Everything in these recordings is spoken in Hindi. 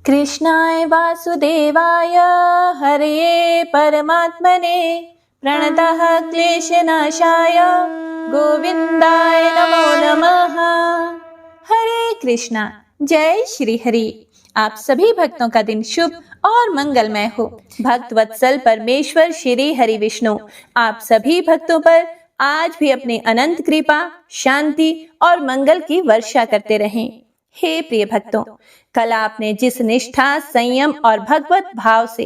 कृष्णाय वासुदेवाय हरये परमात्मने प्रणतः क्लेशनाशाय गोविंदाय नमो नमः। हरे कृष्णा। जय श्री हरि। आप सभी भक्तों का दिन शुभ और मंगलमय हो। भक्त वत्सल परमेश्वर श्री हरि विष्णु आप सभी भक्तों पर आज भी अपनी अनंत कृपा, शांति और मंगल की वर्षा करते रहें। हे प्रिय भक्तों, कल आपने जिस निष्ठा, संयम और भगवत भाव से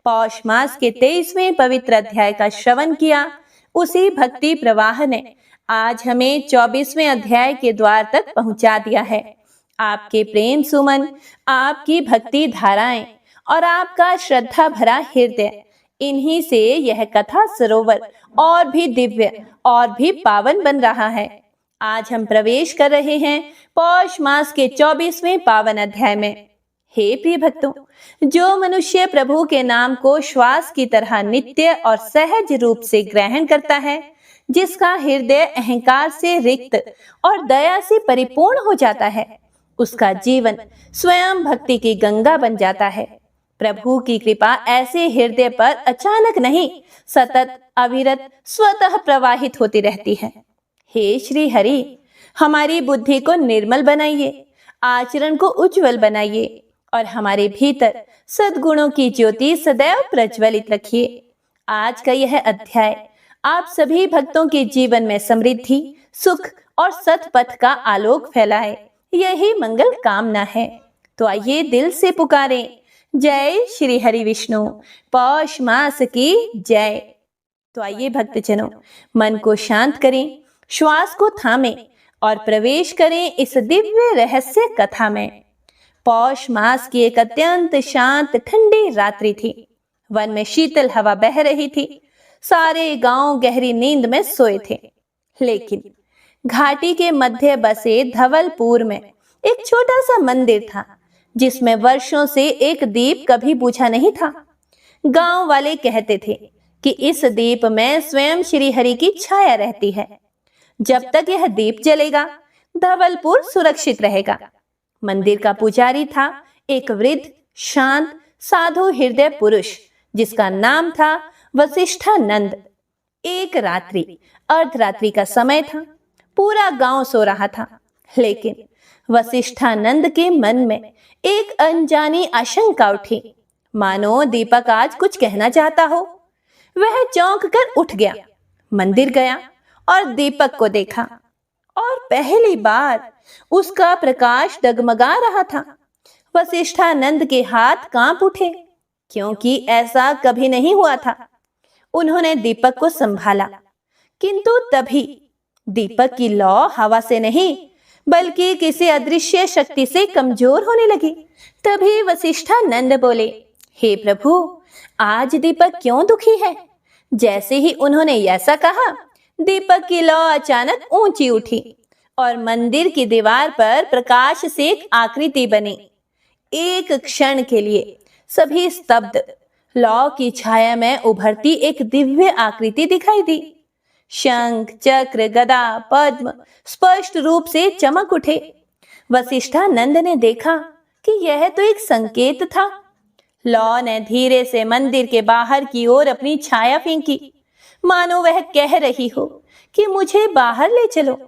पौष मास के 23वें पवित्र अध्याय का श्रवण किया, उसी भक्ति प्रवाह ने आज हमें 24वें अध्याय के द्वार तक पहुंचा दिया है। आपके प्रेम सुमन, आपकी भक्ति धाराएं और आपका श्रद्धा भरा हृदय, इन्हीं से यह कथा सरोवर और भी दिव्य और भी पावन बन रहा है। आज हम प्रवेश कर रहे हैं पौष मास के 24वें पावन अध्याय में। हे प्रिय भक्तों, जो मनुष्य प्रभु के नाम को श्वास की तरह नित्य और सहज रूप से ग्रहण करता है, जिसका हृदय अहंकार से रिक्त और दया से परिपूर्ण हो जाता है, उसका जीवन स्वयं भक्ति की गंगा बन जाता है। प्रभु की कृपा ऐसे हृदय पर अचानक नहीं, सतत अविरत स्वतः प्रवाहित होती रहती है। हे श्री हरि, हमारी बुद्धि को निर्मल बनाइए, आचरण को उज्जवल बनाइए और हमारे भीतर सद्गुणों की ज्योति सदैव प्रज्वलित रखिए। आज का यह अध्याय आप सभी भक्तों के जीवन में समृद्धि, सुख और सतपथ का आलोक फैलाए, यही मंगल कामना है। तो आइए दिल से पुकारें, जय श्री हरि विष्णु, पौष मास की जय। तो आइए भक्तजनों, मन को शांत करें, श्वास को थामें और प्रवेश करें इस दिव्य रहस्य कथा में। पौष मास की एक अत्यंत शांत ठंडी रात्रि थी। वन में शीतल हवा बह रही थी। सारे गांव गहरी नींद में सोए थे। लेकिन घाटी के मध्य बसे धवलपुर में एक छोटा सा मंदिर था, जिसमें वर्षों से एक दीप कभी बुझा नहीं था। गांव वाले कहते थे कि इस दीप में स्वयं श्री हरि की छाया रहती है। जब तक यह दीप जलेगा, धवलपुर सुरक्षित रहेगा। मंदिर का पुजारी था एक वृद्ध, शांत, साधु हृदय पुरुष, जिसका नाम था वशिष्ठानंद। एक रात्रि, अर्धरात्रि का समय था। पूरा गांव सो रहा था, लेकिन वशिष्ठानंद के मन में एक अनजानी आशंका उठी, मानो दीपक आज कुछ कहना चाहता हो। वह चौंक कर उठ गया, मंदिर गया और दीपक को देखा, और पहली बार उसका प्रकाश डगमगा रहा था। वशिष्ठानंद के हाथ कांप उठे, क्योंकि ऐसा कभी नहीं हुआ था। उन्होंने दीपक को संभाला, किंतु तभी दीपक की लौ हवा से नहीं, बल्कि किसी अदृश्य शक्ति से कमजोर होने लगी। तभी वशिष्ठानंद बोले, हे प्रभु, आज दीपक क्यों दुखी है? जैसे ही उन्होंने ऐसा कहा, दीपक की लौ अचानक ऊंची उठी और मंदिर की दीवार पर प्रकाश से एक आकृति बनी। एक क्षण के लिए सभी स्तब्ध। लौ की छाया में उभरती एक दिव्य आकृति दिखाई दी। शंख, चक्र, गदा, पद्म स्पष्ट रूप से चमक उठे। वशिष्ठानंद ने देखा कि यह तो एक संकेत था। लौ ने धीरे से मंदिर के बाहर की ओर अपनी छाया फेंकी, मानो वह कह रही हो कि मुझे बाहर ले चलो।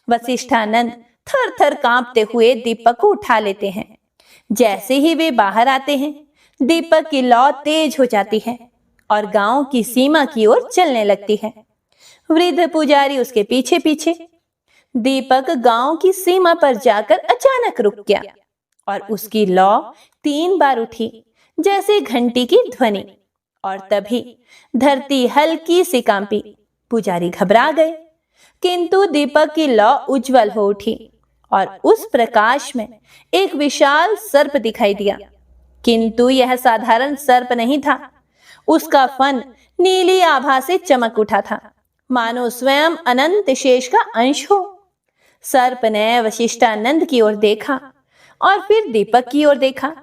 वशिष्ठानंद थर थर कांपते हुए दीपक को उठा लेते हैं। जैसे ही वे बाहर आते हैं, दीपक की लौ तेज हो जाती है और गांव की सीमा की ओर चलने लगती है। वृद्ध पुजारी उसके पीछे पीछे। दीपक गांव की सीमा पर जाकर अचानक रुक गया और उसकी लौ 3 बार उठी, जैसे घंटी की ध्वनि, और तभी धरती हल्की सी कांपी। पुजारी घबरा गए, किंतु दीपक की लौ उज्जवल हो उठी और उस प्रकाश में एक विशाल सर्प दिखाई दिया। किंतु यह साधारण सर्प नहीं था। उसका फन नीली आभा से चमक उठा था, मानो स्वयं अनंत शेष का अंश हो। सर्प ने वशिष्ठानंद की ओर देखा और फिर दीपक की ओर देखा।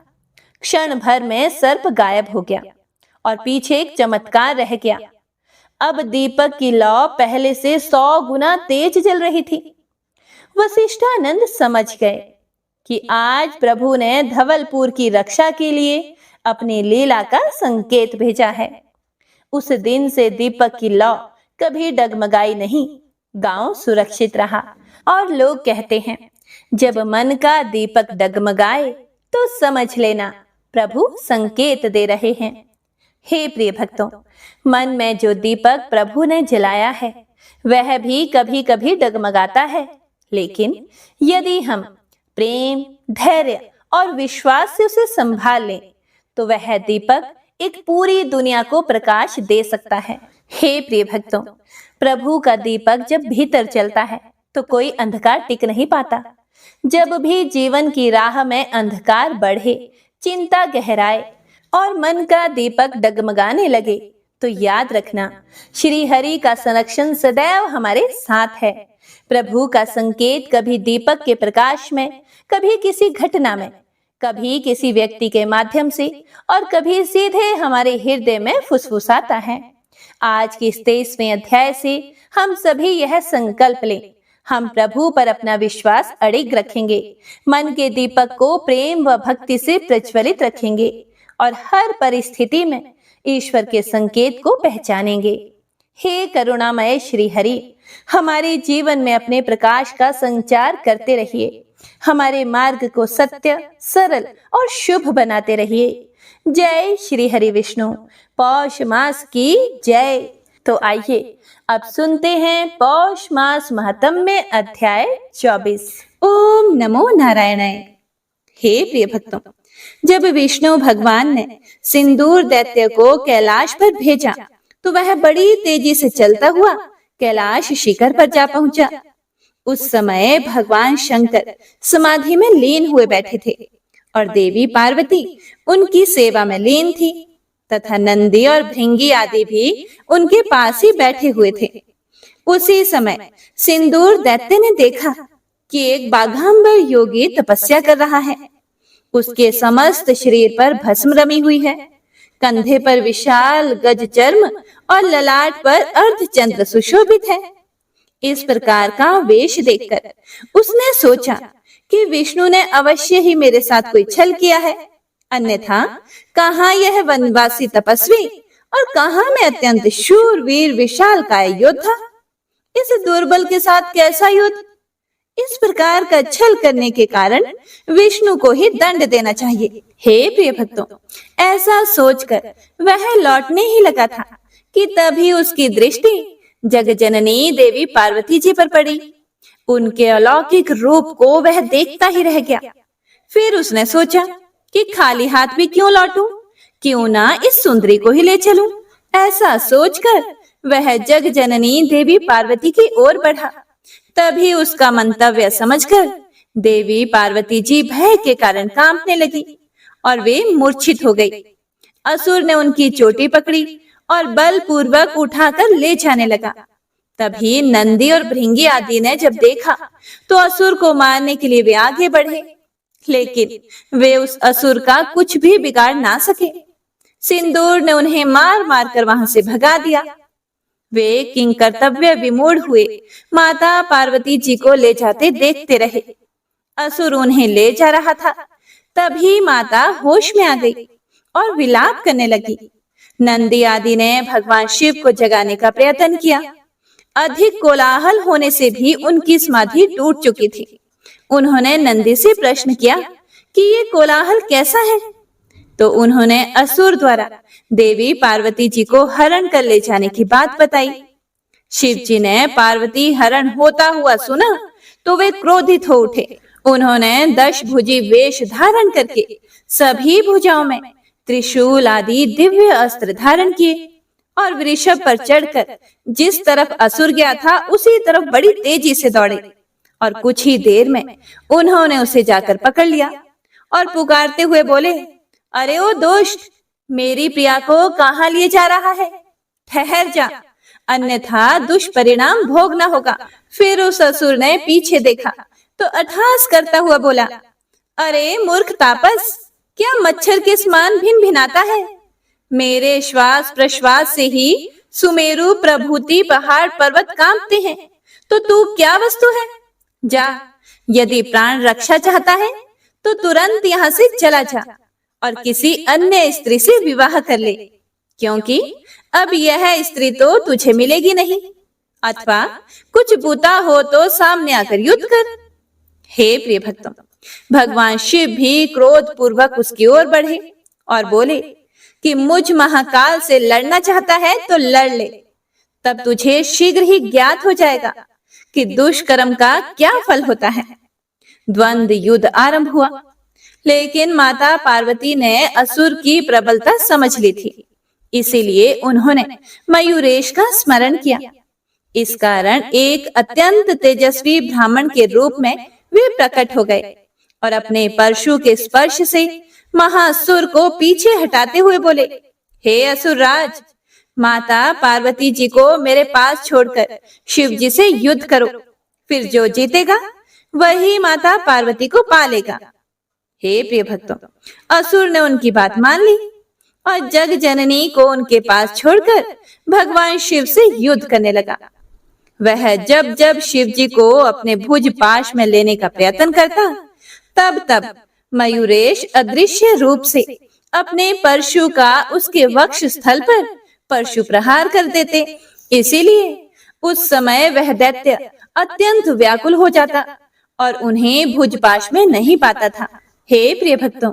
क्षण भर में सर्प गायब हो गया और पीछे एक चमत्कार रह गया। अब दीपक की लौ पहले से 100 गुना तेज जल रही थी। वशिष्ठानंद समझ गए कि आज प्रभु ने धवलपुर की रक्षा के लिए अपनी लीला का संकेत भेजा है। उस दिन से दीपक की लौ कभी डगमगाई नहीं, गांव सुरक्षित रहा। और लोग कहते हैं, जब मन का दीपक डगमगाए तो समझ लेना प्रभु संकेत दे रहे हैं। हे प्रिय भक्तों, मन में जो दीपक प्रभु ने जलाया है वह भी कभी कभी डगमगाता है, लेकिन यदि हम प्रेम, धैर्य और विश्वास से उसे संभाल लें तो वह दीपक एक पूरी दुनिया को प्रकाश दे सकता है। हे प्रिय भक्तों, प्रभु का दीपक जब भीतर चलता है तो कोई अंधकार टिक नहीं पाता। जब भी जीवन की राह में अंधकार बढ़े, चिंता गहराए और मन का दीपक डगमगाने लगे, तो याद रखना श्री हरि का संरक्षण सदैव हमारे साथ है। प्रभु का संकेत कभी दीपक के प्रकाश में, कभी किसी घटना में, कभी किसी व्यक्ति के माध्यम से और कभी सीधे हमारे हृदय में फुसफुसाता है। आज के इस 23वें अध्याय से हम सभी यह संकल्प लें, हम प्रभु पर अपना विश्वास अडिग रखेंगे, मन के दीपक को प्रेम व भक्ति से प्रज्वलित रखेंगे और हर परिस्थिति में ईश्वर के संकेत को पहचानेंगे। हे करुणामय श्री हरि, हमारे जीवन में अपने प्रकाश का संचार करते रहिए, हमारे मार्ग को सत्य, सरल और शुभ बनाते रहिए। जय श्री हरि विष्णु। पौष मास की जय। तो आइए अब सुनते हैं पौष मास महात्म्य अध्याय 24। ओम नमो नारायणाय। हे प्रिय भक्तों, जब विष्णु भगवान ने सिंदूर दैत्य को कैलाश पर भेजा तो वह बड़ी तेजी से चलता हुआ कैलाश शिखर पर जा पहुंचा। उस समय भगवान शंकर समाधि में लीन हुए बैठे थे और देवी पार्वती उनकी सेवा में लीन थी तथा नंदी और भृंगी आदि भी उनके पास ही बैठे हुए थे। उसी समय सिंदूर दैत्य ने देखा कि एक बाघांबर योगी तपस्या कर रहा है। उसके समस्त शरीर पर भस्म रमी हुई है, कंधे पर विशाल गज चर्म और ललाट पर अर्धचंद्र सुशोभित है। इस प्रकार का वेश देखकर उसने सोचा कि विष्णु ने अवश्य ही मेरे साथ कोई छल किया है, अन्यथा कहाँ यह वनवासी तपस्वी और कहाँ मैं अत्यंत शूरवीर विशालकाय योद्धा। इस दुर्बल के साथ कैसा युद्ध। इस प्रकार का छल करने के कारण विष्णु को ही दंड देना चाहिए। हे प्रिय भक्तों, ऐसा सोचकर वह लौटने ही लगा था कि तभी उसकी दृष्टि जगजननी देवी पार्वती जी पर पड़ी। उनके अलौकिक रूप को वह देखता ही रह गया। फिर उसने सोचा कि खाली हाथ भी क्यों लौटूं, क्यों ना इस सुंदरी को ही ले चलूं। ऐसा सोचकर वह जगजननी देवी पार्वती की ओर बढ़ा। तभी उसका मंतव्य समझकर देवी पार्वती जी भय के कारण कांपने लगी और वे मूर्छित हो गई। असुर ने उनकी चोटी पकड़ी और बलपूर्वक उठाकर ले जाने लगा। तभी नंदी और भृंगी आदि ने जब देखा तो असुर को मारने के लिए वे आगे बढ़े, लेकिन वे उस असुर का कुछ भी बिगाड़ ना सके। सिंदूर ने उन्हें मार मार कर वहां से भगा दिया। वे किंकर्तव्य विमूढ़ हुए माता पार्वती जी को ले जाते देखते रहे। असुर उन्हें ले जा रहा था, तभी माता होश में आ गई और विलाप करने लगी। नंदी आदि ने भगवान शिव को जगाने का प्रयत्न किया। अधिक कोलाहल होने से भी उनकी समाधि टूट चुकी थी। उन्होंने नंदी से प्रश्न किया कि ये कोलाहल कैसा है, तो उन्होंने असुर द्वारा देवी पार्वती जी को हरण कर ले जाने की बात बताई। शिव जी ने पार्वती हरण होता हुआ सुना तो वे क्रोधित हो उठे। उन्होंने 10 भुजी वेश धारण करके सभी भुजाओं में त्रिशूल आदि दिव्य अस्त्र धारण किए और वृषभ पर चढ़कर जिस तरफ असुर गया था उसी तरफ बड़ी तेजी से दौड़े और कुछ ही देर में उन्होंने उसे जाकर पकड़ लिया और पुकारते हुए बोले, अरे ओ दुष्ट, मेरी प्रिया को कहाँ लिए जा रहा है? ठहर जा, अन्यथा दुष्परिणाम भोगना होगा। फिर उस असुर ने पीछे देखा तो अट्टहास करता हुआ बोला, अरे मूर्ख तापस, क्या मच्छर के समान भिन भिनाता है? मेरे श्वास प्रश्वास से ही सुमेरु प्रभूति पहाड़ पर्वत कांपते हैं, तो तू क्या वस्तु है? जा, यदि प्राण रक्षा चाहता है तो तुरंत यहाँ से चला जा और किसी अन्य स्त्री से विवाह कर ले, क्योंकि अब यह स्त्री तो तुझे मिलेगी नहीं। अथवा कुछ बूता हो तो सामने आकर युद्ध कर। हे प्रिय भक्तों, भगवान शिव भी क्रोध पूर्वक उसकी ओर बढ़े और बोले कि मुझ महाकाल से लड़ना चाहता है तो लड़ ले, तब तुझे शीघ्र ही ज्ञात हो जाएगा कि दुष्कर्म का क्या फल होता है। द्वंद्व युद्ध आरंभ हुआ, लेकिन माता पार्वती ने असुर की प्रबलता समझ ली थी, इसीलिए उन्होंने मयूरेश का स्मरण किया। इस कारण एक अत्यंत तेजस्वी ब्राह्मण के रूप में वे प्रकट हो गए और अपने परशु के स्पर्श से महासुर को पीछे हटाते हुए बोले, हे असुर राज, माता पार्वती जी को मेरे पास छोड़कर शिव जी से युद्ध करो, फिर जो जीतेगा वही माता पार्वती को पालेगा। हे प्रिय भक्तों, असुर ने उनकी बात मान ली और जग जननी को उनके पास छोड़कर भगवान शिव से युद्ध करने लगा। वह जब जब शिव जी को अपने भुज पाश में लेने का प्रयत्न करता, तब तब मयूरेश अदृश्य रूप से अपने परशु का उसके वक्ष स्थल पर परशु प्रहार कर देते। इसीलिए उस समय वह दैत्य अत्यंत व्याकुल हो जाता और उन्हें भुजपाश में नहीं पाता था। हे प्रिय भक्तों,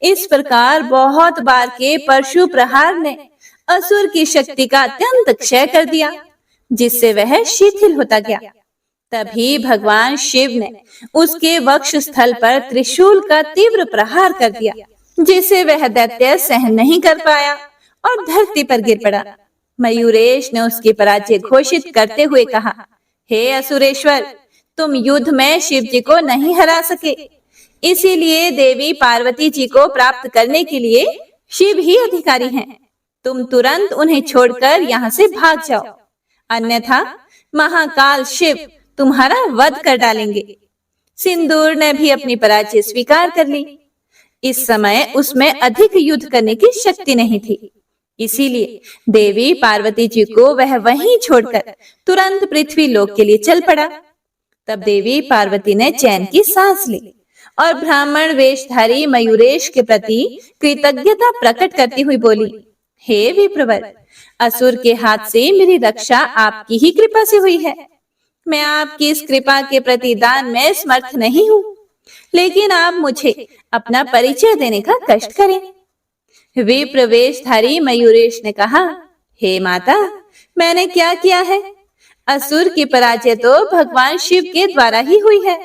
इस प्रकार बहुत बार के परशु प्रहार ने असुर की शक्ति का अत्यंत क्षय कर दिया, जिससे वह शिथिल होता गया। तभी भगवान शिव ने उसके वक्ष स्थल पर त्रिशूल का तीव्र प्रहार कर दिया, जिसे वह दैत्य सहन नहीं कर पाया और धरती पर गिर पड़ा। मयूरेश ने उसकी पराजय घोषित करते हुए कहा, हे असुरेश्वर, तुम युद्ध में शिव जी को नहीं हरा सके, इसीलिए देवी पार्वती जी को प्राप्त करने के लिए शिव ही अधिकारी हैं। तुम तुरंत उन्हें छोड़कर यहाँ से भाग जाओ, अन्यथा महाकाल शिव तुम्हारा वध कर डालेंगे। सिंदूर ने भी अपनी पराजय स्वीकार कर ली। इस समय उसमें अधिक युद्ध करने की शक्ति नहीं थी, इसीलिए देवी पार्वती जी को वह वहीं छोड़कर तुरंत पृथ्वी लोक के लिए चल पड़ा। तब देवी पार्वती ने चैन की सांस ली और ब्राह्मण वेशधारी मयूरेश के प्रति कृतज्ञता प्रकट करती हुई बोली, हे विप्रवर, असुर के हाथ से मेरी रक्षा आपकी ही कृपा से हुई है। मैं आपकी इस कृपा के प्रतिदान में समर्थ नहीं हूँ, लेकिन आप मुझे अपना परिचय देने का कष्ट करें। विप्र वेशधारी मयूरेश ने कहा, हे माता, मैंने क्या किया है? असुर की पराजय तो भगवान शिव के द्वारा ही हुई है।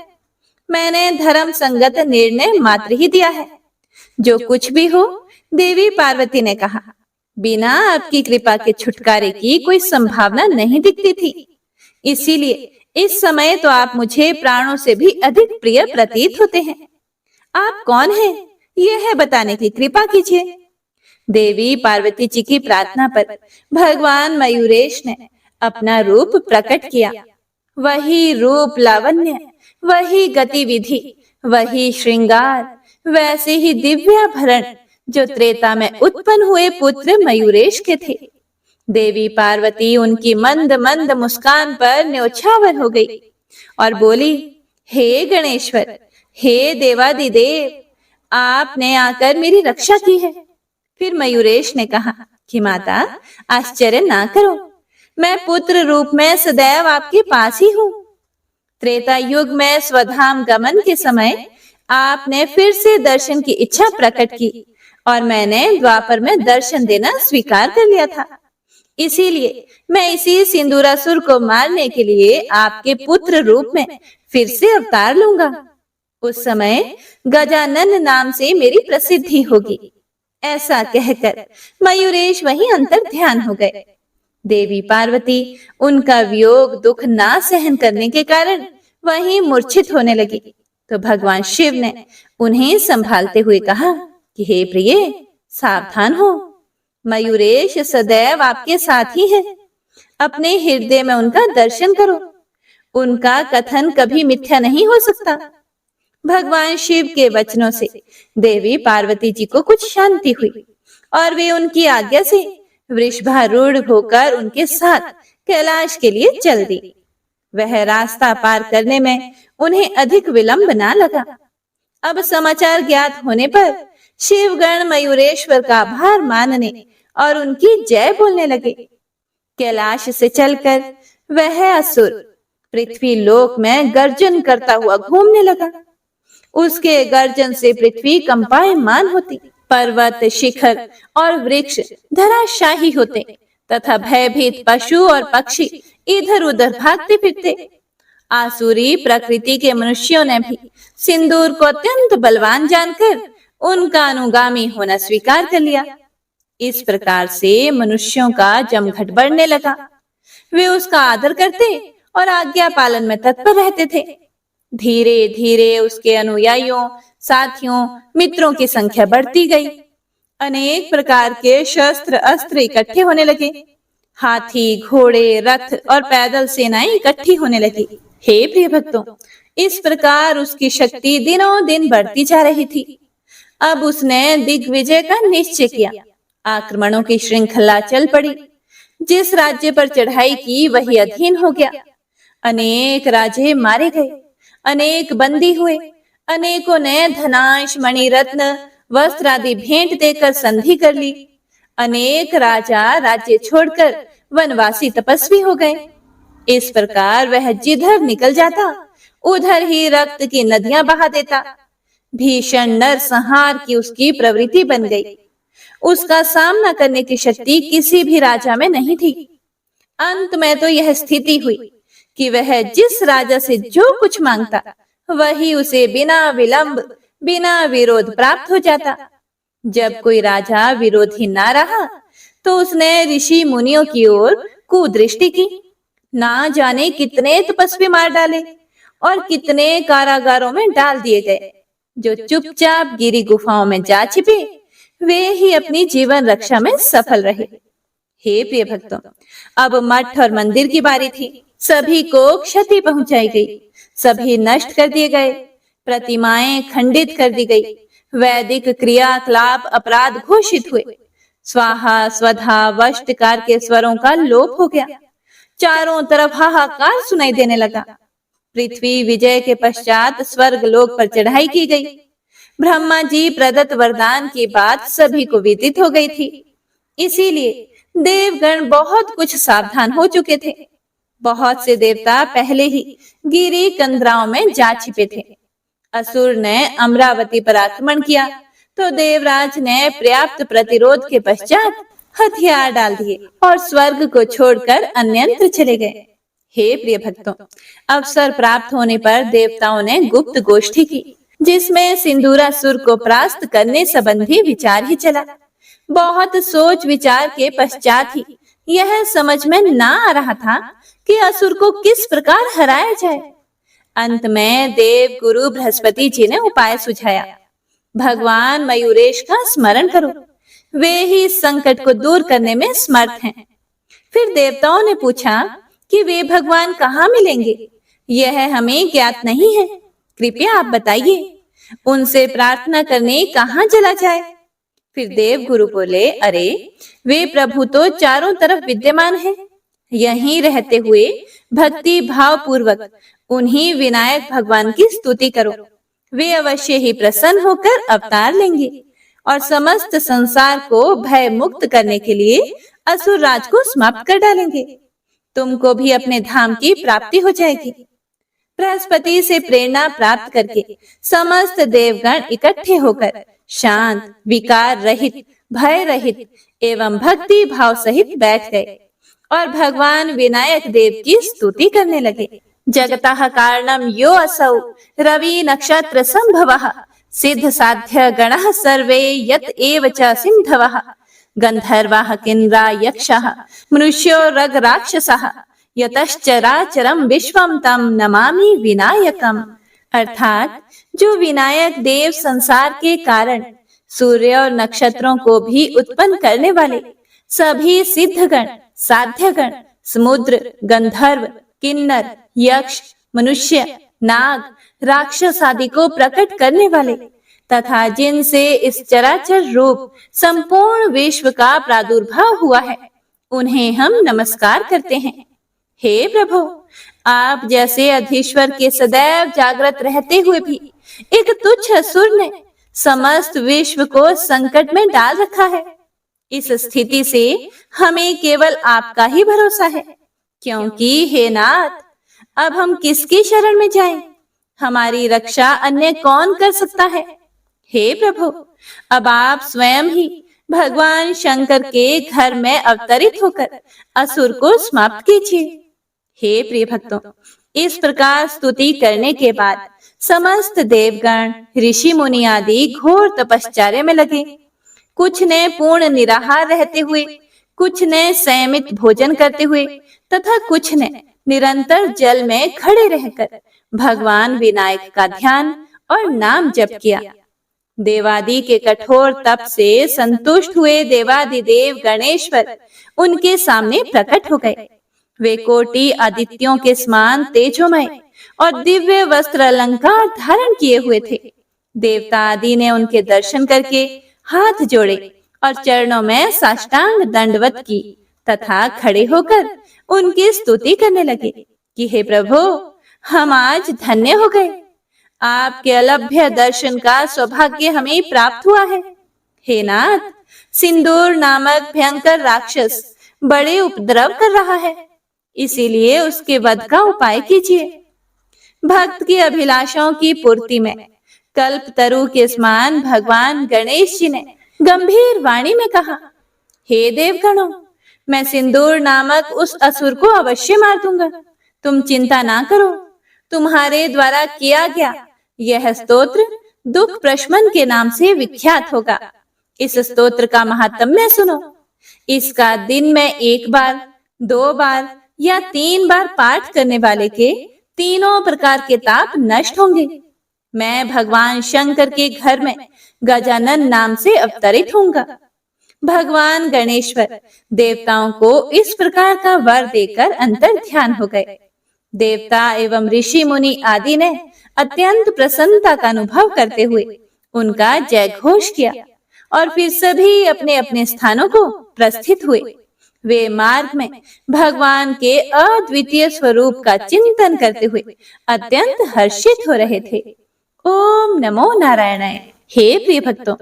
मैंने धर्म संगत निर्णय मात्र ही दिया है। जो कुछ भी हो, देवी पार्वती ने कहा, बिना आपकी कृपा के छुटकारे की कोई संभावना नहीं दिखती थी, इसीलिए इस समय तो आप मुझे प्राणों से भी अधिक प्रिय प्रतीत होते हैं। आप कौन हैं, यह बताने की कृपा कीजिए। देवी पार्वती जी की प्रार्थना पर भगवान मयूरेश ने अपना रूप प्रकट किया। वही रूप लावण्य, वही गतिविधि, वही श्रृंगार, वैसे ही दिव्याभरण जो त्रेता में उत्पन्न हुए पुत्र मयूरेश के थे। देवी पार्वती उनकी मंद मंद मुस्कान पर न्योछावर हो गई और बोली, हे गणेश्वर, हे देवादिदेव, आपने आकर मेरी रक्षा की है। फिर मयूरेश ने कहा कि माता, आश्चर्य ना करो, मैं पुत्र रूप में सदैव आपके पास ही हूँ। त्रेता युग में स्वधाम गमन के समय आपने फिर से दर्शन की इच्छा प्रकट की और मैंने द्वापर में दर्शन देना स्वीकार कर लिया था। इसीलिए मैं इसी सिंदूरासुर को मारने के लिए आपके पुत्र रूप में फिर से अवतार लूंगा। उस समय गजानन नाम से मेरी प्रसिद्धि होगी। ऐसा कहकर मयूरेश वहीं अंतर ध्यान हो गए। देवी पार्वती उनका वियोग दुख ना सहन करने के कारण वहीं मूर्छित होने लगी, तो भगवान शिव ने उन्हें संभालते हुए कहा कि हे प्रिय, सावधान हो, मयूरेश सदैव आपके साथ ही है। अपने हृदय में उनका दर्शन करो, उनका कथन कभी मिथ्या नहीं हो सकता। भगवान शिव के वचनों से देवी पार्वती जी को कुछ शांति हुई और वे उनकी आज्ञा से वृषभारूढ़ होकर उनके साथ कैलाश के लिए चल दी। वह रास्ता पार करने में उन्हें अधिक विलंब ना लगा। अब समाचार ज्ञात होने पर शिवगण मयूरेश्वर का आभार मानने और उनकी जय बोलने लगे। कैलाश से चलकर वह असुर पृथ्वी लोक में गर्जन करता हुआ घूमने लगा। उसके गर्जन से पृथ्वी कंपायमान होती, पर्वत, शिखर और वृक्ष धराशायी होते तथा भयभीत पशु और पक्षी इधर उधर भागते फिरते। आसुरी प्रकृति के मनुष्यों ने भी सिंदूर को अत्यंत बलवान जानकर उनका अनुगामी होना स्वीकार कर लिया। इस प्रकार से मनुष्यों का जमघट बढ़ने लगा। वे उसका आदर करते और आज्ञा पालन में तत्पर रहते थे। धीरे धीरे उसके अनुयायियों, साथियों, मित्रों की संख्या बढ़ती गई। अनेक प्रकार के शस्त्र अस्त्र इकट्ठे होने लगे। हाथी, घोड़े, रथ और पैदल सेनाएं इकट्ठी होने लगी। हे प्रिय भक्तों, इस प्रकार उसकी शक्ति दिनों दिन बढ़ती जा रही थी। अब उसने दिग्विजय का निश्चय किया। आक्रमणों की श्रृंखला चल पड़ी। जिस राज्य पर चढ़ाई की वही अधीन हो गया। अनेक राजे मारे गए, अनेक बंदी हुए। अनेकों ने धनांश, मणि रत्न, वस्त्र आदि भेंट देकर संधि कर ली। अनेक राजा राज्य छोड़कर वनवासी तपस्वी हो गए। इस प्रकार वह जिधर निकल जाता उधर ही रक्त की नदियां बहा देता। भीषण नरसंहार की उसकी प्रवृत्ति बन गई। उसका सामना करने की शक्ति किसी भी राजा में नहीं थी। अंत में तो यह स्थिति हुई कि वह जिस राजा से जो कुछ मांगता वही उसे बिना विलंब, बिना विरोध प्राप्त हो जाता। जब कोई राजा विरोधी ना रहा तो उसने ऋषि मुनियों की ओर कुदृष्टि की। ना जाने कितने तपस्वी मार डाले और कितने कारागारों में डाल दिए गए। जो चुपचाप गिरी गुफाओं में जा छिपे वे ही अपनी जीवन रक्षा में सफल रहे। हे प्रिय भक्तों, अब मठ और मंदिर की बारी थी। सभी को क्षति पहुंचाई गई, सभी नष्ट कर दिए गए, प्रतिमाएं खंडित कर दी गई, वैदिक क्रियाकलाप अपराध घोषित हुए। स्वाहा, स्वधा, वष्टकार के स्वरों का लोप हो गया। चारों तरफ हाहाकार सुनाई देने लगा। पृथ्वी विजय के पश्चात स्वर्ग लोक पर चढ़ाई की गई। ब्रह्मा जी प्रदत्त वरदान की बात सभी को विदित हो गई थी। इसीलिए देवगण बहुत कुछ सावधान हो चुके थे। बहुत से देवता पहले ही गिरी कंदराओं में जा छिपे थे। असुर ने अमरावती पर आक्रमण किया तो देवराज ने पर्याप्त प्रतिरोध के पश्चात हथियार डाल दिए और स्वर्ग को छोड़कर अन्यत्र चले गए। हे प्रिय भक्तों, अवसर प्राप्त होने पर देवताओं ने गुप्त गोष्ठी की, जिसमें सिंदूरासुर को परास्त करने संबंधी विचार ही चला। बहुत सोच विचार के पश्चात ही यह समझ में ना आ रहा था कि असुर को किस प्रकार हराया जाए। अंत में देव गुरु बृहस्पति जी ने उपाय सुझाया। भगवान मयूरेश का स्मरण करो, वे ही इस संकट को दूर करने में समर्थ हैं। फिर देवताओं ने पूछा कि वे भगवान कहाँ मिलेंगे, यह हमें ज्ञात नहीं है, कृपया आप बताइए, उनसे प्रार्थना करने कहाँ चला जाए। फिर देव गुरु बोले, अरे वे प्रभु तो चारों तरफ विद्यमान हैं। यहीं रहते हुए भक्ति भाव पूर्वक उन्हीं विनायक भगवान की स्तुति करो। वे अवश्य ही प्रसन्न होकर अवतार लेंगे और समस्त संसार को भय मुक्त करने के लिए असुर राज को समाप्त कर डालेंगे। तुमको भी अपने धाम की प्राप्ति हो जाएगी। बृहस्पति से प्रेरणा प्राप्त करके समस्त देवगण इकट्ठे होकर शांत, विकार रहित, भय रहित एवं भक्ति भाव सहित बैठ गए और भगवान विनायक देव की स्तुति करने लगे। जगतः कारणम यो असौ रवि नक्षत्र संभवः सिद्ध साध्य गणः सर्वे यत एव च सिंधवः गंधर्वाः किन्नरा यक्षः मनुष्यो रग राक्षसः यतश्चराचरम विश्वम तम नमामि विनायकम। अर्थात जो विनायक देव संसार के कारण सूर्य और नक्षत्रों को भी उत्पन्न करने वाले सभी सिद्धगण, साध्यगण, समुद्र, गंधर्व, किन्नर, यक्ष, मनुष्य, नाग, राक्षस आदि को प्रकट करने वाले तथा जिनसे इस चराचर रूप संपूर्ण विश्व का प्रादुर्भाव हुआ है, उन्हें हम नमस्कार करते हैं। हे प्रभु, आप जैसे अधीश्वर के सदैव जागृत रहते हुए भी एक तुच्छ असुर ने समस्त विश्व को संकट में डाल रखा है। इस स्थिति से हमें केवल आपका ही भरोसा है, क्योंकि हे नाथ, अब हम किसकी शरण में जाएं? हमारी रक्षा अन्य कौन कर सकता है? हे प्रभु, अब आप स्वयं ही भगवान शंकर के घर में अवतरित होकर असुर को समाप्त कीजिए। हे प्रिय भक्तों, इस प्रकार स्तुति करने के बाद समस्त देवगण, ऋषि मुनि आदि घोर तपश्चर्या में लगे। कुछ ने पूर्ण निराहार रहते हुए, कुछ ने संयमित भोजन करते हुए तथा कुछ ने निरंतर जल में खड़े रहकर भगवान विनायक का ध्यान और नाम जप किया। देवादि के कठोर तप से संतुष्ट हुए देवादिदेव गणेश्वर उनके सामने प्रकट हो गए। वे कोटि आदित्यों के समान तेजोमय और दिव्य वस्त्र अलंकार धारण किए हुए थे। देवता आदि ने उनके दर्शन करके हाथ जोड़े और चरणों में साष्टांग दंडवत की तथा खड़े होकर उनकी स्तुति करने लगे कि हे प्रभु, हम आज धन्य हो गए। आपके अलभ्य दर्शन का सौभाग्य हमें प्राप्त हुआ है। हे नाथ, सिंदूर नामक भयंकर राक्षस बड़े उपद्रव कर रहा है, इसीलिए उसके वध का उपाय कीजिए। भक्त की अभिलाषाओं की पूर्ति में कल्प तरु के समान भगवान गणेश जी ने गंभीर वाणी में कहा, हे देवगणों, मैं सिंदूर नामक उस असुर को अवश्य मार दूंगा। तुम चिंता ना करो। तुम्हारे द्वारा किया गया यह स्तोत्र दुख प्रशमन के नाम से विख्यात होगा। इस स्तोत्र का महात्म्य सुनो। इसका दिन में 1 बार, 2 बार या 3 बार पाठ करने वाले के तीनों प्रकार के ताप नष्ट होंगे। मैं भगवान शंकर के घर में गजानन नाम से अवतरित होऊंगा। भगवान गणेश्वर देवताओं को इस प्रकार का वर देकर अंतर ध्यान हो गए। देवता एवं ऋषि मुनि आदि ने अत्यंत प्रसन्नता का अनुभव करते हुए उनका जय घोष किया और फिर सभी अपने अपने स्थानों को प्रस्थित हुए। वे मार्ग में भगवान के अद्वितीय स्वरूप का चिंतन करते हुए अत्यंत हर्षित हो रहे थे। ओम नमो नारायणाय। हे प्रिय भक्तों,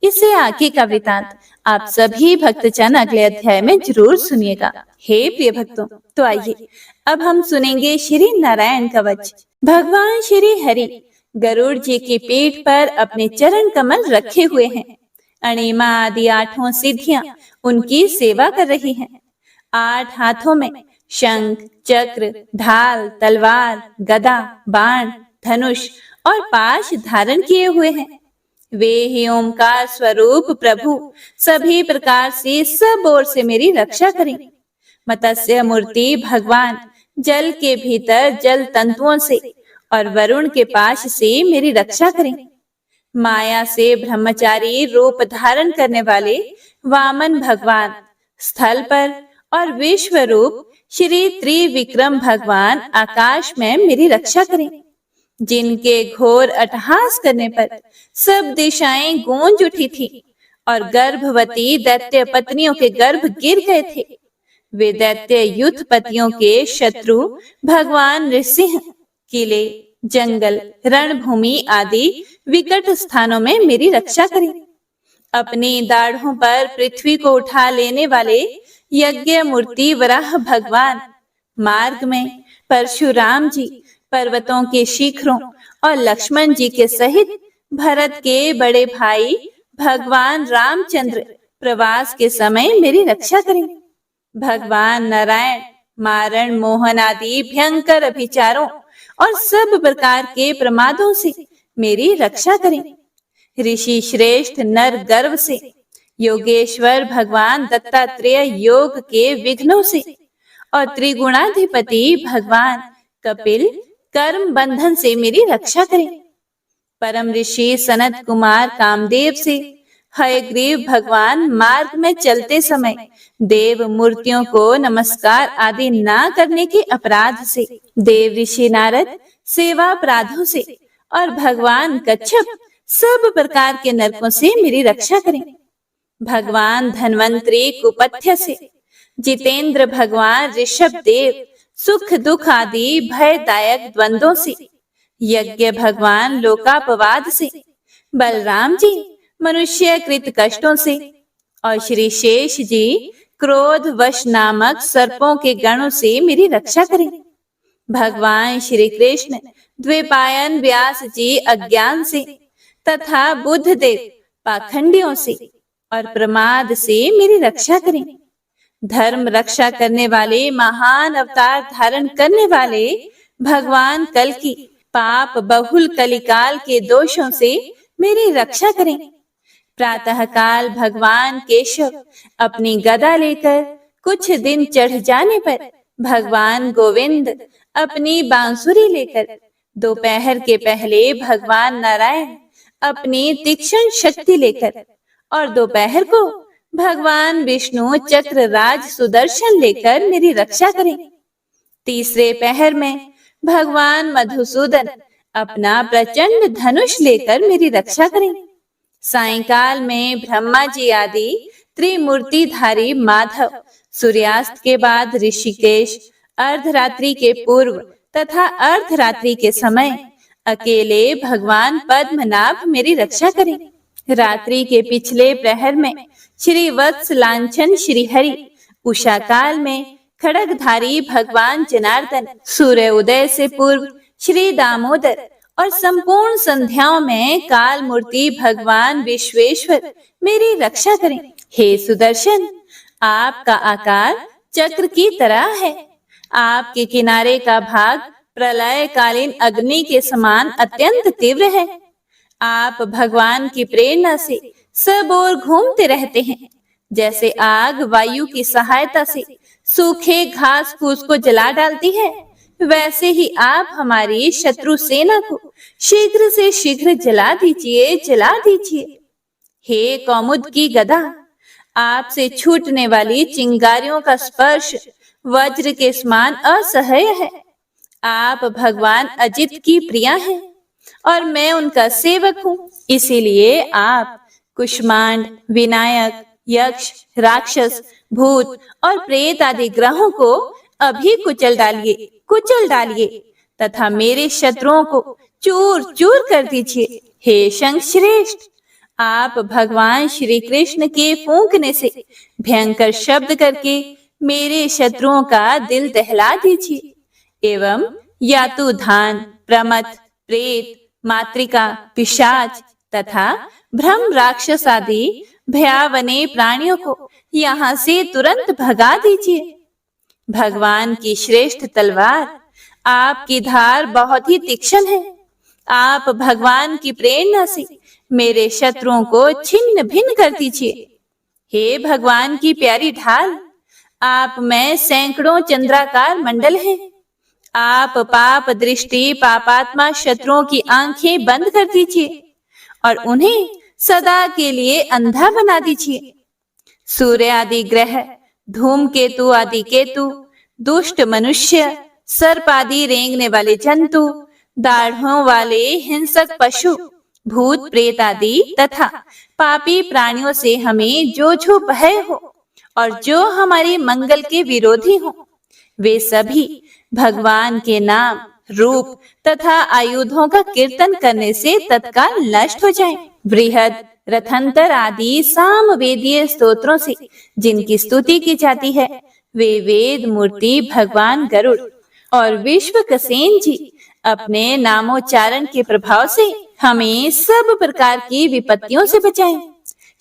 इससे आगे का वृतांत आप सभी भक्तजन अगले अध्याय में जरूर सुनिएगा। हे प्रिय भक्तों, तो आइए अब हम सुनेंगे श्री नारायण कवच। भगवान श्री हरि गरुड़ जी की पीठ पर अपने चरण कमल रखे हुए हैं। अणिमा आदि 8 सिद्धियां उनकी सेवा कर रही हैं। 8 हाथों में शंख, चक्र, ढाल, तलवार, गदा, बाण, धनुष और पाश धारण किए हुए हैं। वे ही ओमकार स्वरूप प्रभु सभी प्रकार से सब ओर से मेरी रक्षा करें। मत्स्य मूर्ति भगवान जल के भीतर जल तंतुओं से और वरुण के पाश से मेरी रक्षा करें। माया से ब्रह्मचारी रूप धारण करने वाले वामन भगवान स्थल पर और विश्व रूप श्री त्रिविक्रम भगवान आकाश में मेरी रक्षा करें। जिनके घोर अट्टहास करने पर सब दिशाएं गूंज उठी थी और गर्भवती दैत्य पत्नियों के गर्भ गिर गए थे। वे दैत्य युद्ध पतियों के शत्रु भगवान नृसिंह किले, जंगल, रणभूमि आदि विकट स्थानों में मेरी रक्षा करें। अपनी दाढ़ों पर पृथ्वी को उठा लेने वाले यज्ञ मूर्ति वराह भगवान मार्ग में परशुराम जी पर्वतों के शिखरों और लक्ष्मण जी के सहित भरत के बड़े भाई भगवान रामचंद्र प्रवास के समय मेरी रक्षा करें। भगवान नारायण मारण, मोहन आदि भयंकर अभिचारों और सब प्रकार के प्रमादों से मेरी रक्षा करें। ऋषि श्रेष्ठ नर गर्व से, योगेश्वर भगवान दत्तात्रेय योग के विघ्नों से और त्रिगुणाधिपति भगवान कपिल कर्म बंधन से मेरी रक्षा करें। परम ऋषि सनत कुमार कामदेव से, हयग्रीव भगवान मार्ग में चलते समय देव मूर्तियों को नमस्कार आदि ना करने के अपराध से, देव ऋषि नारद सेवा अपराधों से और भगवान कच्छप सब प्रकार के नरकों से मेरी रक्षा करें। भगवान धन्वंतरी कुपथ्य से, जितेंद्र भगवान ऋषभ देव सुख दुख आदि भयदायक द्वंद्वों से, यज्ञ भगवान लोकापवाद से, बलराम जी मनुष्य कृत कष्टों से और श्री शेष जी क्रोध वश नामक सर्पों के गणों से मेरी रक्षा करें। भगवान श्री कृष्ण द्विपायन व्यास जी अज्ञान से तथा बुद्ध देव पाखंडियों से और प्रमाद से मेरी रक्षा करें। धर्म रक्षा करने वाले महान अवतार धारण करने वाले भगवान कल की पाप बहुल कलिकाल के दोषों से मेरी रक्षा करें। प्रातः काल भगवान केशव अपनी गदा लेकर कुछ दिन चढ़ जाने पर भगवान गोविंद अपनी बांसुरी लेकर, दोपहर के पहले भगवान नारायण अपनी तीक्ष्ण शक्ति लेकर और दोपहर को भगवान विष्णु चक्र राज सुदर्शन लेकर मेरी रक्षा करें। तीसरे पहर में भगवान मधुसूदन अपना प्रचंड धनुष लेकर मेरी रक्षा करें। सायंकाल में ब्रह्मा जी आदि त्रिमूर्तिधारी माधव सूर्यास्त के बाद ऋषिकेश, अर्धरात्रि के पूर्व तथा अर्धरात्रि के समय अकेले भगवान पद्मनाभ मेरी रक्षा करें। रात्रि के पिछले प्रहर में श्री वत्स लांछन श्री हरि, उषा काल में खड़गधारी भगवान जनार्दन, सूर्य उदय से पूर्व श्री दामोदर और संपूर्ण संध्याओं में काल मूर्ति भगवान विश्वेश्वर मेरी रक्षा करें। हे सुदर्शन, आपका आकार चक्र की तरह है। आपके किनारे का भाग प्रलय कालीन अग्नि के समान अत्यंत तीव्र है। आप भगवान की प्रेरणा से सब ओर घूमते रहते हैं। जैसे आग वायु की सहायता से सूखे घास फूस को जला डालती है, वैसे ही आप हमारी शत्रु सेना को शीघ्र से शीघ्र जला दीजिए, जला दीजिए। हे कौमुद की गदा, आपसे छूटने वाली चिंगारियों का स्पर्श वज्र के समान असह्य है। आप भगवान अजित की प्रिया हैं और मैं उनका सेवक हूँ। इसीलिए आप कुष्मांड, विनायक, यक्ष, राक्षस, भूत और प्रेत आदि ग्रहों को अभी कुचल डालिए तथा मेरे शत्रुओं को चूर चूर कर दीजिए। हे शंख श्रेष्ठ, आप भगवान श्री कृष्ण के फूंकने से भयंकर शब्द करके मेरे शत्रुओं का दिल दहला दीजिए एवं यातुधान, प्रमथ, प्रेत, मातृका, पिशाच तथा भ्रम राक्षस आदि भयावने प्राणियों को यहाँ से तुरंत भगा दीजिए। भगवान की श्रेष्ठ तलवार, आपकी धार बहुत ही तीक्ष्ण है। आप भगवान की प्रेरणा से मेरे शत्रुओं को छिन्न भिन्न कर दीजिए। हे भगवान की प्यारी ढाल, आप में सैकड़ों चंद्राकार मंडल हैं। आप पाप दृष्टि पापात्मा शत्रुओं की आंखें बंद कर दीजिए और उन्हें सदा के लिए अंधा बना दीजिए। सूर्य आदि ग्रह, धूमकेतु आदि केतु, दुष्ट मनुष्य, सर्प आदि रेंगने वाले जंतु, दाढ़ों वाले हिंसक पशु, भूत प्रेत आदि तथा पापी प्राणियों से हमें जो भय हो और जो हमारे मंगल के विरोधी हो, वे सभी भगवान के नाम, रूप तथा आयुधों का कीर्तन करने से तत्काल नष्ट हो जाएं। बृहद, रथंतर आदि सामवेदीय स्तोत्रों से जिनकी स्तुति की जाती है, वे वेद मूर्ति भगवान गरुड़ और विश्वक्सेन जी अपने नामोच्चारण के प्रभाव से हमें सब प्रकार की विपत्तियों से बचाएं।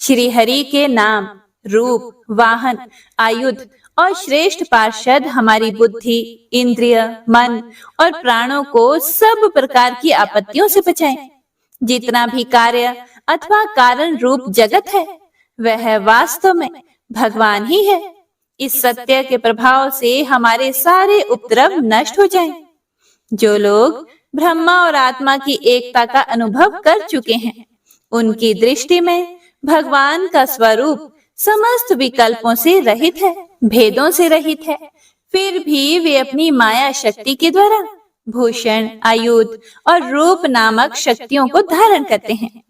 श्री हरि के नाम, रूप, वाहन, आयुध और श्रेष्ठ पार्षद हमारी बुद्धि, इंद्रिय, मन और प्राणों को सब प्रकार की आपत्तियों से बचाएं। जितना भी कार्य अथवा कारण रूप जगत है, वह वास्तव में भगवान ही है। इस सत्य के प्रभाव से हमारे सारे उपद्रव नष्ट हो जाएं। जो लोग ब्रह्मा और आत्मा की एकता का अनुभव कर चुके हैं, उनकी दृष्टि में भगवान का स्वरूप समस्त विकल्पों से रहित है, भेदों से रहित है। फिर भी वे अपनी माया शक्ति के द्वारा भूषण, आयुध और रूप नामक शक्तियों को धारण करते हैं।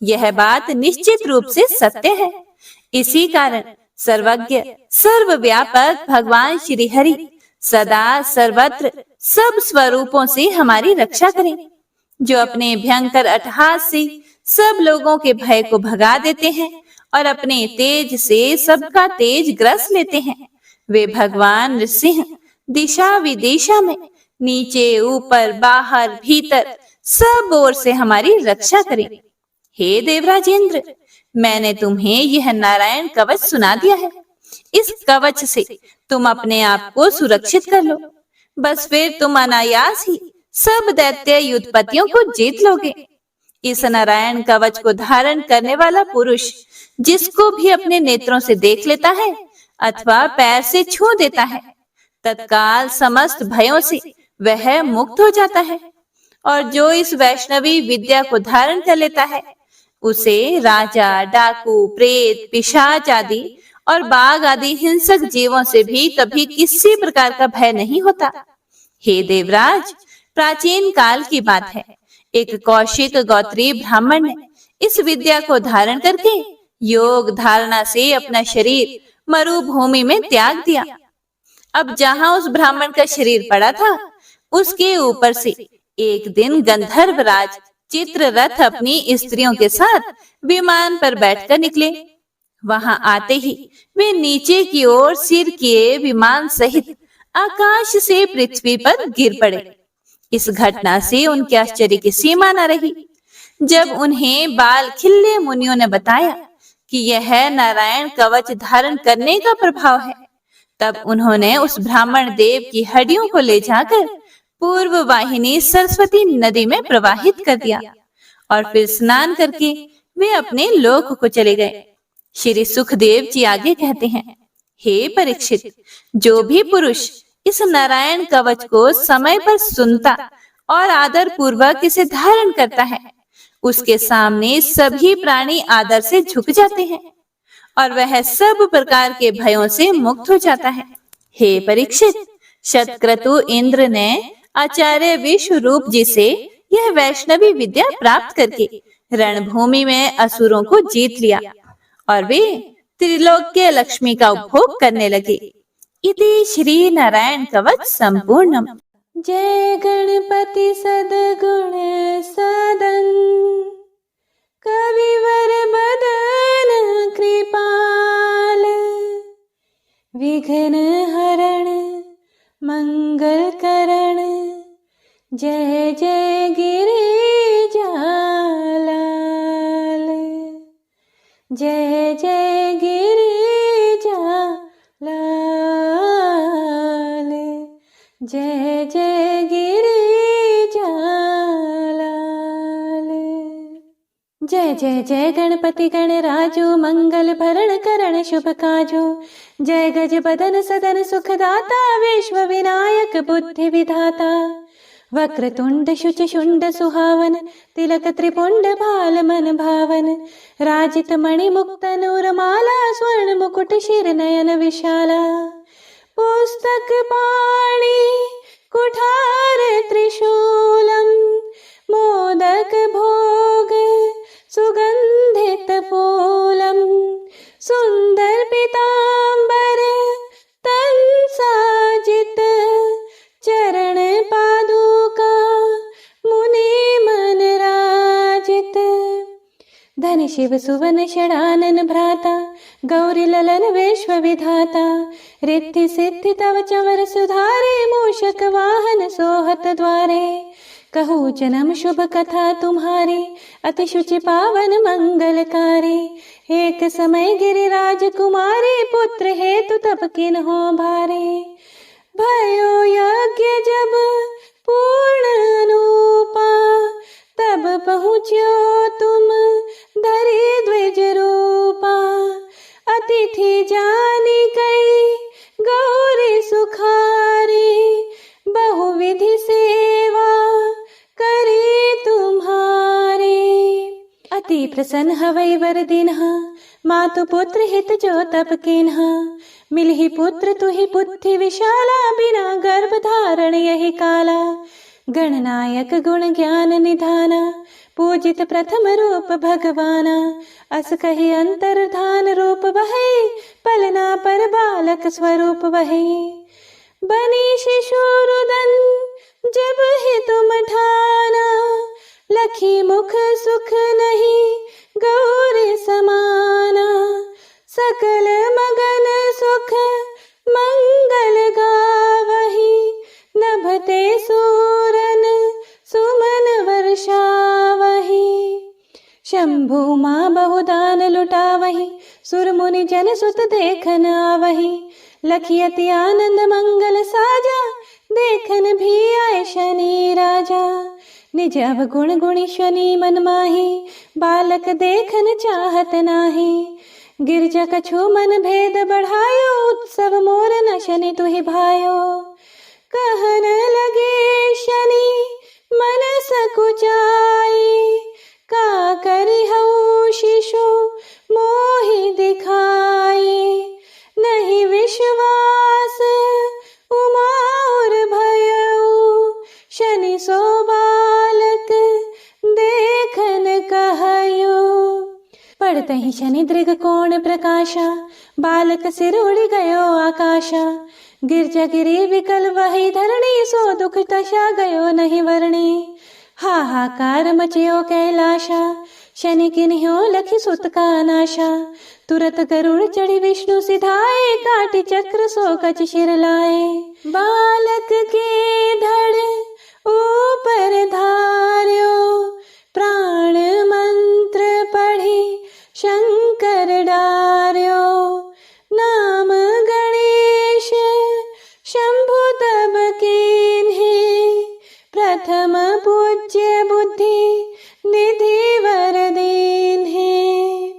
यह बात निश्चित रूप से सत्य है। इसी कारण सर्वज्ञ, सर्वव्यापक भगवान श्री हरि सदा सर्वत्र सब स्वरूपों से हमारी रक्षा करें, जो अपने भयंकर अट्टहास से सब लोगों के भय को भगा देते हैं और अपने तेज से सबका तेज ग्रस लेते हैं। वे भगवान नृसिंह दिशा विदिशा में नीचे ऊपर बाहर भीतर सब ओर से हमारी रक्षा करें। हे देवराजेंद्र, मैंने तुम्हें यह नारायण कवच सुना दिया है। इस कवच से तुम अपने आप को सुरक्षित कर लो, बस फिर तुम अनायास ही सब दैत्य युद्धपतियों को जीत लोगे। इस नारायण कवच को धारण करने वाला पुरुष जिसको भी अपने नेत्रों से देख लेता है अथवा पैर से छू देता है, तत्काल समस्त भयों से वह मुक्त हो जाता है। और जो इस वैष्णवी विद्या को धारण कर लेता है, उसे राजा, डाकू, प्रेत, पिशाच आदि और बाघ आदि हिंसक जीवों से भी कभी किसी प्रकार का भय नहीं होता। हे देवराज, प्राचीन काल की बात है, एक कौशिक गोत्रीय ब्राह्मण ने इस विद्या को धारण करके योग धारणा से अपना शरीर मरुभूमि में त्याग दिया। अब जहां उस ब्राह्मण का शरीर पड़ा था, उसके ऊपर से एक दिन गंधर्वराज चित्ररथ अपनी स्त्रियों के साथ विमान पर बैठकर निकले। वहां आते ही वे नीचे की ओर सिर किए विमान सहित आकाश से पृथ्वी पर गिर पड़े। इस घटना से उनके आश्चर्य की सीमा न रही। जब उन्हें बाल खिल्ले मुनियों ने बताया कि यह नारायण कवच धारण करने का प्रभाव है, तब उन्होंने उस ब्राह्मण देव की हड्डियों को ले जाकर पूर्व वाहिनी सरस्वती नदी में प्रवाहित कर दिया और फिर स्नान करके वे अपने लोक को चले गए। श्री सुखदेव जी आगे कहते हैं, हे परीक्षित, जो भी पुरुष इस नारायण कवच को समय पर सुनता और आदर पूर्वक इसे धारण करता है, उसके सामने सभी प्राणी आदर से झुक जाते हैं और वह सब प्रकार के भयों से मुक्त हो जाता है। हे परीक्षित, शतक्रतु इंद्र ने आचार्य विश्वरूप जी से यह वैष्णवी विद्या प्राप्त करके रणभूमि में असुरों को जीत लिया और वे त्रिलोक्य लक्ष्मी का उपभोग करने लगे। इति श्री नारायण कवच संपूर्णम। जय गणपति सद्गुण सदन, कविवर बदन कृपाल, विघ्न हरण मंगल करण, जय जय गिरिजालाल, जय जय गिरिजालाल, जय जय गिरिजालाल। जय जय जय गणपति गणराजो, मंगल भरण करण शुभ काजो, जय गज बदन सदन सुखदाता, विश्व विनायक बुद्धि विधाता, वक्रतुंड शुच शुंड सुहावन, तिलक त्रिपुंड भाल मन भावन, राजित मणि मुक्त नूरमाला, स्वर्ण मुकुट शिर नयन विशाला, पुस्तक पाणि कुठार त्रिशूलम, मोदक भोग सुगंधित फूलम, सुंदर पीतांबर तन साजित, चरण पादुका मुनि मन राजित, धन शिव सुवन षडानन भ्राता, गौरी ललन विश्व विधाता, रिद्धि सिद्धि तव चवर सुधारे, मूषक वाहन सोहत द्वारे, कहूँ जन्म शुभ कथा तुम्हारी, अति शुचि पावन मंगलकारी, एक समय गिरिराज कुमारी, पुत्र हेतु तब किन्हों भारे, भयो यज्ञ जब पूर्ण अनुपा, तब पहुँच्यो तुम धरि द्विज रूपा, अतिथि जानी कई गौरी सुखारी, बहुविधि सेवा करी तुम्हारी, अति प्रसन्न हवै वर दिन्हा, मातु पुत्र हित जो तप किन्हा, मिलहि पुत्र तुहि बुद्धि विशाला, बिना गर्भ धारण यही काला, गणनायक गुण ज्ञान निधाना, पूजित प्रथम रूप भगवाना, अस कहि अंतर्धान रूप वही, पलना पर बालक स्वरूप वही, बनी शिशुरुदन जब ही तुम ठाना, लखी मुख सुख नहीं गौरी समाना, सकल मगन सुख मंगल गावही, नभते सूरन सुमन वर्षावही। शंभु माँ बहुदान लुटावही, सुर मुनि जन सुत देखन आवही, लखी अति आनंद मंगल साजा, देखन भी आए शनि राजा। निज अवगुण गुणी शनि मन माही, बालक देखन चाहत नाही, गिरजा कछु मन भेद बढ़ायो, उत्सव मोर न शनि तुहि भायो। कहन लगे शनि मन सकुचाई, का करि हऊ शिशु मोहि दिखाई, नहीं विश्वास उमा और भयऊ, शनि सो बालक देखन कहयो। पड़ते ही शनि दृग कोण प्रकाशा, बालक सिर उड़ गयो आकाशा, गिरजा गिरी विकल वही धरणी, सो दुख दशा गयो नहीं वर्णी। हाहाकार मचयो कैलाशा, शनि किन्ह्यो लखी सुत का नाशा, तुरत गरुड़ चढ़ी विष्णु सिधाए, काटि चक्र सो कच शिर लाए। बालक के धड़ ऊपर धार्यो, प्राण मंत्र पढ़ी शंकर डार्यो, नाम गणेश शंभु तब कीन्हे, प्रथम पूज्य बुद्धि निधि वर दीन्हे।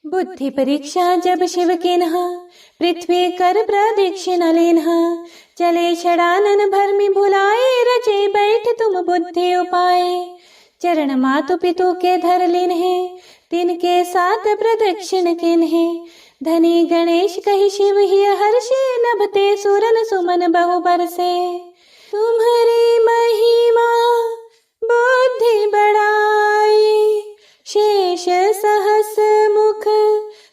बुद्धि परीक्षा जब शिव किन्हा, पृथ्वी कर प्रदक्षिणा लेन्हा, चले षडानन भरमि भुलाए, रचे बैठ तुम बुद्धि उपाय। चरण मातु पितु के धर लिन्हे, तिनके साथ प्रदक्षिण किन्हे, धनी गणेश कहि शिव ही हर्षे, नभते सुरन सुमन बहु बरसे। तुम्हारी महिमा बुद्धि बढ़ाई, शेष सहस मुख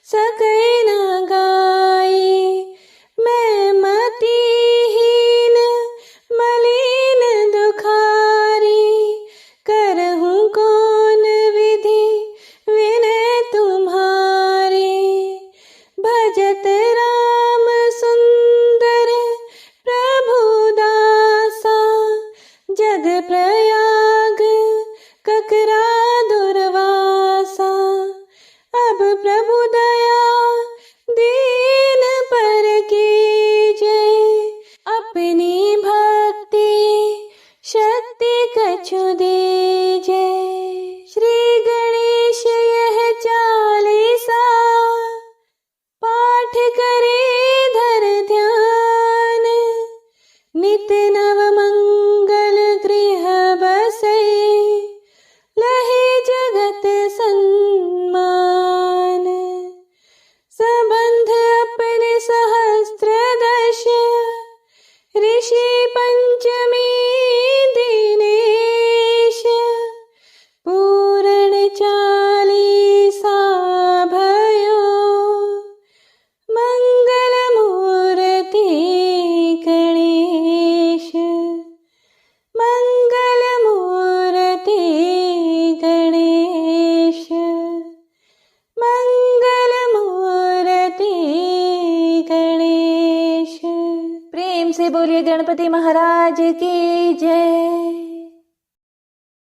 सकै न गाई, मैं मतिहीन मलिन दुखारी, करहूँ कौन विधि विनय तुम्हारी। भजत राम सुंदर प्रभु दासा, जग प्रयाग ककरा दुर्वासा, अब प्रभु दया दीन पर कीजे, अपनी भक्ति शक्ति कछु दीजे। श्री गणेश यह चालीसा, पाठ करे धर ध्यान, नित नव मंगल गृह बसे, लहे जगत सन्मान। संबंध अपने सहस्त्र दश, ऋषि पंचमी दिनेश, पूर्ण चालीसा भयो, मंगल मूर्ति गणेश, मंगल मूर्ति गणेश, मंगल मूर्ति गणेश। प्रेम से बोलिए गणपति महाराज की जय।